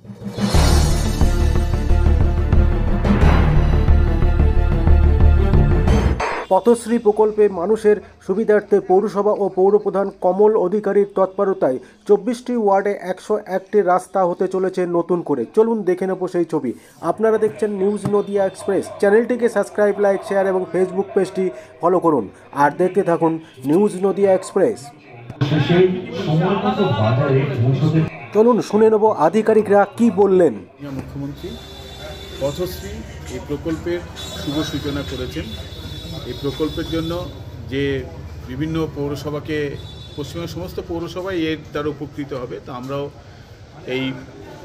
পথশ্রী প্রকল্পে মানুষের সুবিধার্থে পৌরসভা ও পৌরপ্রধান কমল অধিকারীর তৎপরতায় 24টি ওয়ার্ডে 101টি রাস্তা হতে চলেছে নতুন করে। চলুন দেখে নেব সেই ছবি। আপনারা দেখছেন নিউজ নদিয়া এক্সপ্রেস। চ্যানেলটিকে সাবস্ক্রাইব, লাইক, শেয়ার এবং ফেসবুক পেজটি ফলো করুন আর দেখতে থাকুন নিউজ নদিয়া এক্সপ্রেস। চলুন শুনে নেব আধিকারিকরা কি বললেন। মুখ্যমন্ত্রী পথশ্রী এই প্রকল্পের শুভ সূচনা করেছেন। এই প্রকল্পের জন্য যে বিভিন্ন পৌরসভাকে, পশ্চিমবঙ্গের সমস্ত পৌরসভাই এর দ্বারা উপকৃত হবে, তো আমরাও এই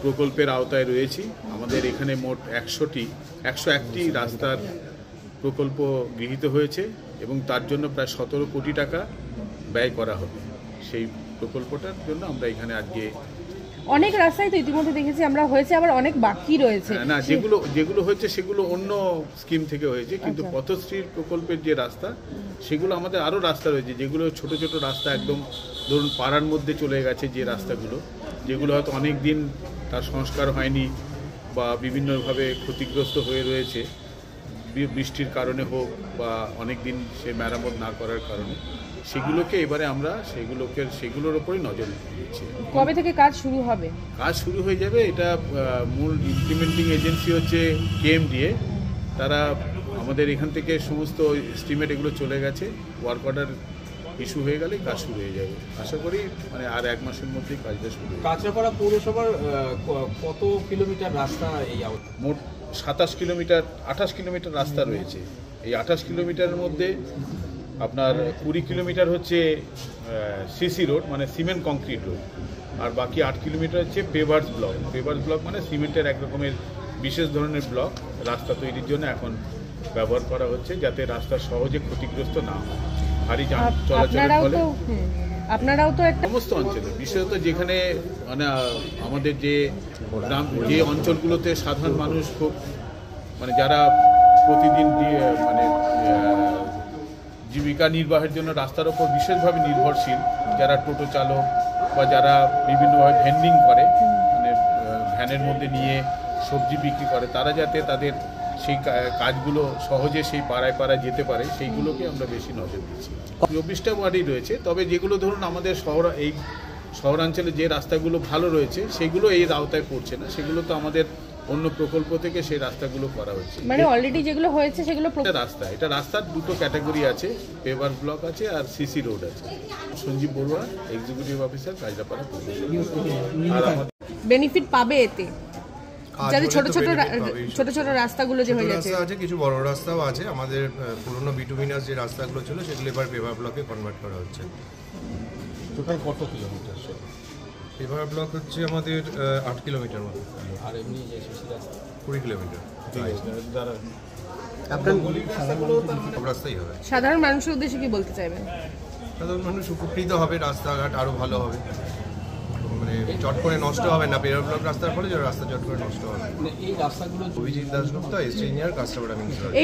প্রকল্পের আওতায় রয়েছি। আমাদের এখানে মোট 101টি রাস্তার প্রকল্প গৃহীত হয়েছে এবং তার জন্য প্রায় 17 কোটি টাকা ব্যয় করা হবে। সেই প্রকল্পটার জন্য আমরা এখানে আজকে অনেক রাস্তায় তো ইতিমধ্যে দেখেছি আমরা হয়েছে, আবার অনেক বাকি রয়েছে। না, যেগুলো হয়েছে সেগুলো অন্য স্কিম থেকে হয়েছে, কিন্তু পথশ্রীর প্রকল্পের যে রাস্তা সেগুলো আমাদের আরও রাস্তা রয়েছে, যেগুলো ছোট ছোট রাস্তা একদম ধরুন পাড়ার মধ্যে চলে গেছে, যে রাস্তাগুলো যেগুলো হয়তো অনেক দিন তার সংস্কার হয়নি বা বিভিন্নভাবে ক্ষতিগ্রস্ত হয়ে রয়েছে, বৃষ্টির কারণে হোক বা অনেক দিন সে মেরামত না করার কারণে, সেগুলোকে এবারে আমরা সেগুলোর ওপরই নজর দিচ্ছি। কবে থেকে কাজ শুরু হবে? কাজ শুরু হয়ে যাবে। এটা মূল ইমপ্লিমেন্টিং এজেন্সি হচ্ছে KMDA। তারা আমাদের এখান থেকে সমস্ত এস্টিমেট এগুলো চলে গেছে, ওয়ার্ক অর্ডার ইস্যু হয়ে গেলে কাজ শুরু হয়ে যাবে। আশা করি মানে আর 1 মাসের মধ্যেই কাজটা শুরু হবে। কাঁচরাপাড়া পৌরসভার কত কিলোমিটার রাস্তা? এই মোট 28 কিলোমিটার রাস্তা রয়েছে। এই 28 কিলোমিটারের মধ্যে আপনার 20 কিলোমিটার হচ্ছে CC রোড, মানে সিমেন্ট কংক্রিট রোড, আর বাকি 8 কিলোমিটার হচ্ছে পেভার্স ব্লক মানে সিমেন্টের এক রকমের বিশেষ ধরনের ব্লক রাস্তা তৈরির জন্য এখন ব্যবহার করা হচ্ছে, যাতে রাস্তা সহজে ক্ষতিগ্রস্ত না হয় ভারী যান চলাচলের ফলে। আপনারাও তো একটা সমস্ত অঞ্চলে, বিশেষত যেখানে মানে আমাদের যে অঞ্চলগুলোতে সাধারণ মানুষ খুব মানে যারা প্রতিদিন মানে জীবিকা নির্বাহের জন্য রাস্তার ওপর বিশেষভাবে নির্ভরশীল, যারা টোটো চালক বা যারা বিভিন্নভাবে ভেন্ডিং করে, মানে ভ্যানের মধ্যে নিয়ে সবজি বিক্রি করে, তারা যাতে তাদের সেই কাজগুলো সহজে সেই পাড়ায় যেতে পারে, সেইগুলোকে আমরা বেশি নজর দিচ্ছি। 24টা ওয়ার্ডই রয়েছে, তবে যেগুলো ধরুন আমাদের এই শহরাঞ্চলে যে রাস্তাগুলো ভালো রয়েছে সেগুলো এই আওতায় পড়ছে না, সেগুলো তো আমাদের অন্য প্রকল্প থেকে সেই রাস্তাগুলো করা হচ্ছে। মানে অলরেডি যেগুলো হয়েছে সেগুলো এটা রাস্তার দুটো ক্যাটাগরি আছে, পেভার ব্লক আছে আর CC রোড আছে। সঞ্জীব বড়ুয়া, এক্সিকিউটিভ অফিসার, কাঁচরাপাড়া পৌরসভা। আর আমাদের বেনিফিট পাবে এতে, যাতে ছোট ছোট রাস্তাগুলো যে হয়ে যাচ্ছে, আছে কিছু বড় রাস্তাও আছে। আমাদের পুরনো বিটুমিনাস যে রাস্তাগুলো ছিল সেগুলো এবার পেভার ব্লকে কনভার্ট করা হচ্ছে। টোটাল কত কিলোমিটার? পেভার ব্লক হচ্ছে আমাদের 8 কিলোমিটার মতো, আর এমনি যে CC রাস্তা 20 কিলোমিটার। রাস্তাই হবে। সাধারণ মানুষের উদ্দেশ্যে কি বলতে চাইবেন? সাধারণ মানুষ উপকৃত হবে, রাস্তাঘাট আরো ভালো হবে, মানে চট করে নষ্ট হবে না। পেভার ব্লক রাস্তার ফলে যে রাস্তা চট করে নষ্ট হবে। এই রাস্তাগুলো Abhijit Dasgupta, ST engineer, Kanchrapara municipality.